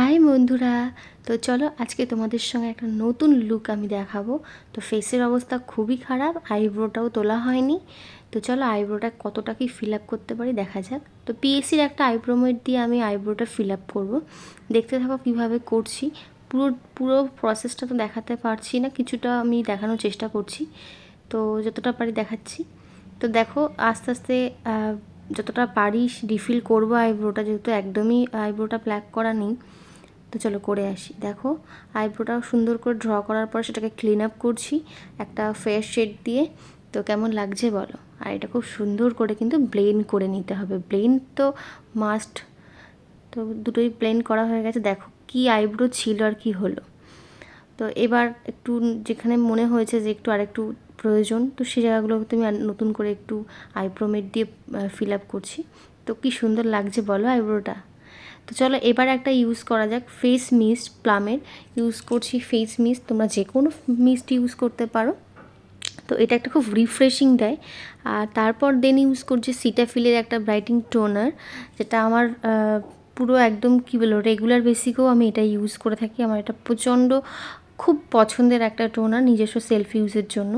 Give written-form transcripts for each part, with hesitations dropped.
High বন্ধুরা। তো চলো আজকে তোমাদের সঙ্গে একটা নতুন লুক আমি দেখাবো। তো ফেসের অবস্থা খুবই খারাপ, আইব্রোটাও তোলা হয়নি। তো চলো আইব্রোটা কতটা কি ফিল আপ করতে পারি দেখা যাক। তো পিএসসির একটা আইব্রোমেট দিয়ে আমি আইব্রোটা ফিল আপ করবো। দেখতে থাকো কীভাবে করছি। পুরো পুরো প্রসেসটা তো দেখাতে পারছি না, কিছুটা আমি দেখানোর চেষ্টা করছি, তো যতটা পারি দেখাচ্ছি। তো দেখো আস্তে আস্তে যতটা পারি রিফিল করবো আইব্রোটা, যেহেতু একদমই আইব্রোটা প্ল্যাক করা নেই। তো চলো করে আসি। দেখো আইব্রোটাও সুন্দর করে ড্র করার পর সেটাকে ক্লিন আপ করছি একটা ফেয়ার শেড দিয়ে। তো কেমন লাগছে বলো। আর এটা খুব সুন্দর করে কিন্তু ব্লেন্ড করে নিতে হবে, ব্লেন্ড তো মাস্ট। তো দুটোই ব্লেন্ড করা হয়ে গেছে। দেখো কি আইব্রো ছিল আর কি হলো। তো এবার একটু যেখানে মনে হয়েছে যে একটু আরেকটু প্রয়োজন, তো সেই জায়গাগুলোকে তুমি নতুন করে একটু আইব্রোমেট দিয়ে ফিল আপ করছি। তো কি সুন্দর লাগছে বলো আইব্রোটা। তো চলো এবার একটা ইউজ করা যাক ফেস মিস্ট, প্লামের ইউজ করছি ফেস মিস্ট। তোমরা যে কোনো মিস্ট ইউজ করতে পারো। তো এটা একটা খুব রিফ্রেশিং দেয়। আর তারপর দেন ইউজ করছি সিটাফিলের একটা ব্রাইটিং টোনার, যেটা আমার পুরো একদম কী বলবো রেগুলার বেসিকেও আমি এটা ইউজ করে থাকি। আমার এটা প্রচণ্ড খুব পছন্দের একটা টোনার নিজস্ব সেলফ ইউজের জন্য।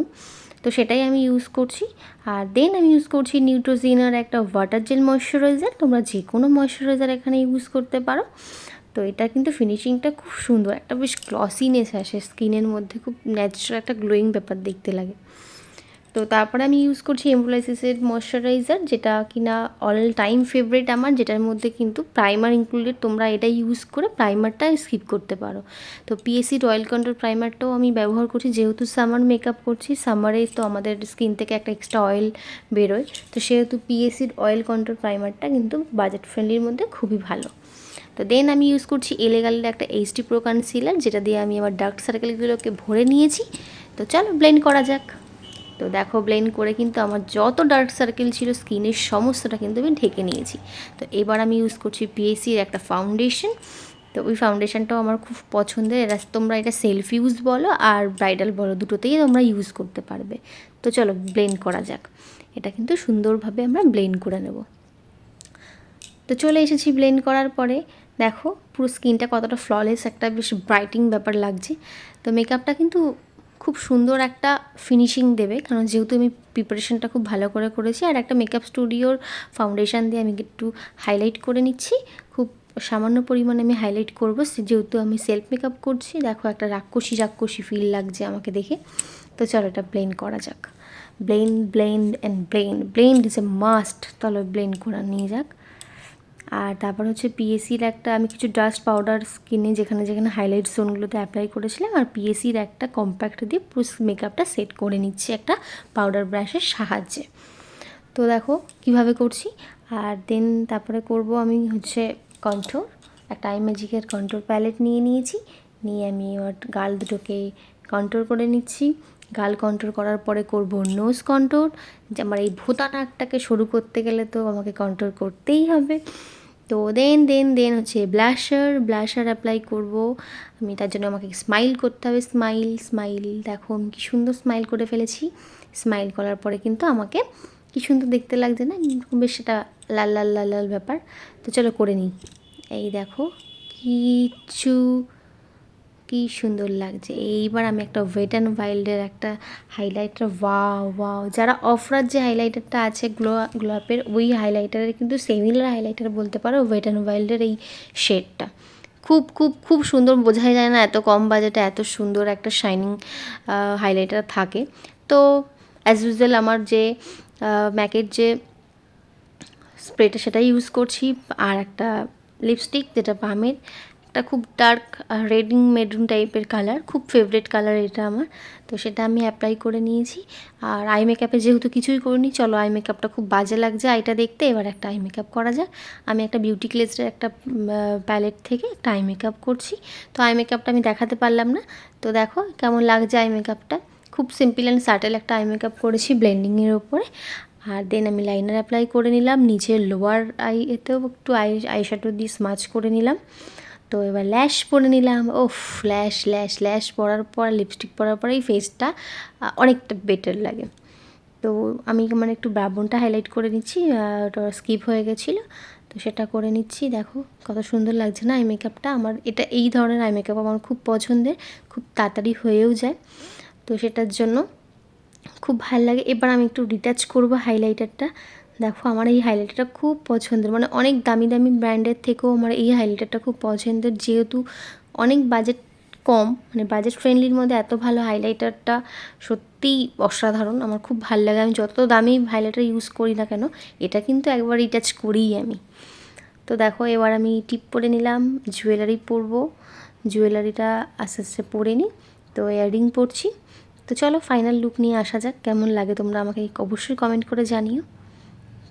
তো সেটাই আমি ইউজ করছি। আর দেন আমি ইউজ করছি নিউট্রোজিনার একটা ওয়াটার জেল ময়শ্চারাইজার। তোমরা যে কোনো ময়শ্চারাইজার এখানে ইউজ করতে পারো। তো এটা কিন্তু ফিনিশিংটা খুব সুন্দর, একটা বেশ গ্লসিনেস আসে স্কিনের মধ্যে, খুব ন্যাচারাল একটা গ্লোয়িং ব্যাপার দেখতে লাগে। তো তারপরে আমি ইউজ করছি এমব্রাসিসের ময়শ্চারাইজার, যেটা কিনা অল টাইম ফেভারিট আমার, যেটার মধ্যে কিন্তু প্রাইমার ইনক্লুডেড। তোমরা এটা ইউজ করে প্রাইমারটা স্কিপ করতে পারো। তো পিএসসির অয়েল কন্ট্রোল প্রাইমারটাও আমি ব্যবহার করছি, যেহেতু সামার মেকআপ করছি। সামারে তো আমাদের স্কিন থেকে একটা এক্সট্রা অয়েল বেরোয়, তো সেহেতু পিএসসির অয়েল কন্ট্রোল প্রাইমারটা কিন্তু বাজেট ফ্রেন্ডলির মধ্যে খুবই ভালো। তো দেন আমি ইউজ করছি এলেগালের একটা এইচডি প্রো কনসিলার, যেটা দিয়ে আমি আমার ডার্ক সার্কেলগুলোকে ভরে নিয়েছি। তো চলো ব্লেন্ড করা যাক। তো দেখো ব্লেন্ড করে কিন্তু আমার যত ডার্ক সার্কেল ছিল স্কিনের সমস্তটা কিন্তু আমি ঢেকে নিয়েছি। তো এবার আমি ইউজ করছি পিএসসির একটা ফাউন্ডেশন। তো ওই ফাউন্ডেশনটাও আমার খুব পছন্দের। তোমরা এটা সেলফ ইউজ বলো আর ব্রাইডাল বলো, দুটোতেই তোমরা ইউজ করতে পারবে। তো চলো ব্লেন্ড করা যাক। এটা কিন্তু সুন্দরভাবে আমরা ব্লেন্ড করে নেব। তো চলে এসেছি ব্লেন্ড করার পরে। দেখো পুরো স্কিনটা কতটা ফ্ললেস, একটা বেশ ব্রাইটিং ব্যাপার লাগছে। তো মেকআপটা কিন্তু খুব সুন্দর একটা ফিনিশিং দেবে, কারণ যেহেতু আমি প্রিপারেশনটা খুব ভালো করে করেছি। আর একটা মেকআপ স্টুডিওর ফাউন্ডেশন দিয়ে আমি একটু হাইলাইট করে নিচ্ছি। খুব সামান্য পরিমাণে আমি হাইলাইট করবো, যেহেতু আমি সেলফ মেকআপ করছি। দেখো একটা রাক্ষসী রাক্ষসী ফিল লাগছে আমাকে দেখে। তো চলো এটা ব্লেন্ড করা যাক। Blend blend and blend, blend is a must. চলো ব্লেন্ড করা নিয়ে যাক। আর তারপর হচ্ছে পিএসসির একটা আমি কিছু ডাস্ট পাউডার স্কিনে যেখানে যেখানে হাইলাইট জোনগুলোতে অ্যাপ্লাই করেছিলাম, আর পিএসসির একটা কম্প্যাক্ট দিয়ে পুরো মেকআপটা সেট করে নিচ্ছি একটা পাউডার ব্রাশের সাহায্যে। তো দেখো কিভাবে করছি। আর দেন তারপরে করব আমি হচ্ছে কন্ট্রোর। একটা আই ম্যাজিকের কন্ট্রোর প্যালেট নিয়ে নিয়েছি। নিয়ে আমি আমার গাল দুটোকে কন্ট্রোর করে নিচ্ছি। গাল কন্ট্রোল করার পরে করব নোজ কন্ট্রোর। যে আমার এই ভোঁতা নাকটাকে সরু করতে গেলে তো আমাকে কন্ট্রোল করতেই হবে। তো দেন হচ্ছে ব্লাশার অ্যাপ্লাই করব আমি। তার জন্য আমাকে স্মাইল করতে হবে। স্মাইল দেখো আমি কী সুন্দর স্মাইল করে ফেলেছি। স্মাইল করার পরে কিন্তু আমাকে কী সুন্দর দেখতে লাগছে না, বেশ সেটা লাল লাল লাল লাল ব্যাপার। তো চলো করে নিই। এই দেখো কিছু কী সুন্দর লাগছে। এইবার আমি একটা ওয়েট অ্যান্ড ওয়াইল্ডের একটা হাইলাইটার, ওয়াও যারা অফরার যে হাইলাইটারটা আছে গ্লোয়াপের, ওই হাইলাইটারের কিন্তু সিমিলার হাইলাইটার বলতে পারো ওয়েট অ্যান্ড ওয়াইল্ডের এই শেডটা। খুব খুব খুব সুন্দর, বোঝাই যায় না এত কম বাজেটে এত সুন্দর একটা শাইনিং হাইলাইটার থাকে। তো অ্যাজ ইউজুয়াল আমার যে ম্যাকের যে স্প্রেটা সেটাই ইউজ করছি। আর একটা লিপস্টিক যেটা বামের, একটা খুব ডার্ক রেডিং মেরুন টাইপের কালার, খুব ফেভারিট কালার এটা আমার। তো সেটা আমি অ্যাপ্লাই করে নিয়েছি। আর আই মেকআপে যেহেতু কিছুই করিনি, চলো আই মেকআপটা খুব বাজে লাগছে আইটা দেখতে, এবার একটা আই মেকআপ করা যাক। আমি একটা বিউটি ক্লেজের একটা প্যালেট থেকে একটা আই মেকআপ করছি। তো আই মেকআপটা আমি দেখাতে পারলাম না। তো দেখো কেমন লাগছে আই মেকআপটা। খুব সিম্পল অ্যান্ড সাটেল একটা আই মেকআপ করেছি ব্লেন্ডিংয়ের ওপরে। আর দেন আমি লাইনার অ্যাপ্লাই করে নিলাম, নিচের লোয়ার এতেও একটু আইশ্যাডো দিয়ে স্মাচ করে নিলাম। তো এবার ল্যাশ পরে নিলাম। ল্যাশ পরার পর লিপস্টিক পরার পর এই ফেসটা অনেকটা বেটার লাগে। তো আমি মানে একটু ব্রাউনটা হাইলাইট করে নিচ্ছি, ওটা স্কিপ হয়ে গেছিলো। তো সেটা করে নিচ্ছি। দেখো কত সুন্দর লাগছে না আই মেকআপটা। আমার এটা এই ধরনের আই মেকআপ আমার খুব পছন্দের, খুব তাড়াতাড়ি হয়েও যায়, তো সেটার জন্য খুব ভাল লাগে। এবার আমি একটু রিটাচ করব হাইলাইটারটা। দেখো আমার এই হাইলাইটারটা খুব পছন্দের, মানে অনেক দামি দামি ব্র্যান্ডের থেকেও আমার এই হাইলাইটারটা খুব পছন্দের, যেহেতু অনেক বাজেট কম, মানে বাজেট ফ্রেন্ডলির মধ্যে এত ভালো হাইলাইটারটা সত্যিই অসাধারণ। আমার খুব ভাল লাগে। আমি যত দামি হাইলাইটার ইউজ করি না কেন, এটা কিন্তু একবার রিটাচ করিই আমি। তো দেখো এবার আমি টিপ পরে নিলাম, জুয়েলারি পরবো, জুয়েলারিটা আস্তে আস্তে পরে নিই। তো ইয়াররিং পরছি। তো চলো ফাইনাল লুক নিয়ে আসা যাক, কেমন লাগে তোমরা আমাকে অবশ্যই কমেন্ট করে জানিও।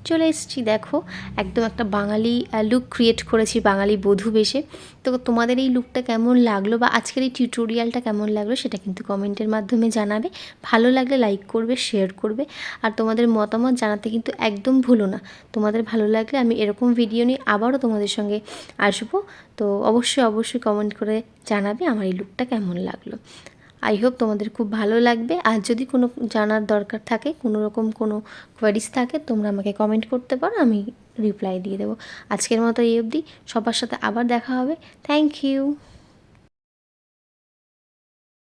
চলে এসেছি, দেখো একদম একটা বাঙালি লুক ক্রিয়েট করেছি, বাঙালি বধূ বেশে। তো তোমাদের এই লুকটা কেমন লাগলো বা আজকের এই টিউটোরিয়ালটা কেমন লাগলো সেটা কিন্তু কমেন্টের মাধ্যমে জানাবে। ভালো লাগলে লাইক করবে, শেয়ার করবে, আর তোমাদের মতামত জানাতে কিন্তু একদম ভুলো না। তোমাদের ভালো লাগলে আমি এরকম ভিডিও নিয়ে আবারও তোমাদের সঙ্গে আসবো। তো অবশ্যই অবশ্যই কমেন্ট করে জানাবে আমার এই লুকটা কেমন লাগলো। আই হোপ তোমাদের খুব ভালো লাগবে। আর যদি কোনো জানার দরকার থাকে, কোনো রকম কোনো কোয়ারিজ থাকে, তোমরা আমাকে কমেন্ট করতে পারো, আমি রিপ্লাই দিয়ে দেবো। আজকের মতো এই অবধি, সবার সাথে আবার দেখা হবে। Thank you.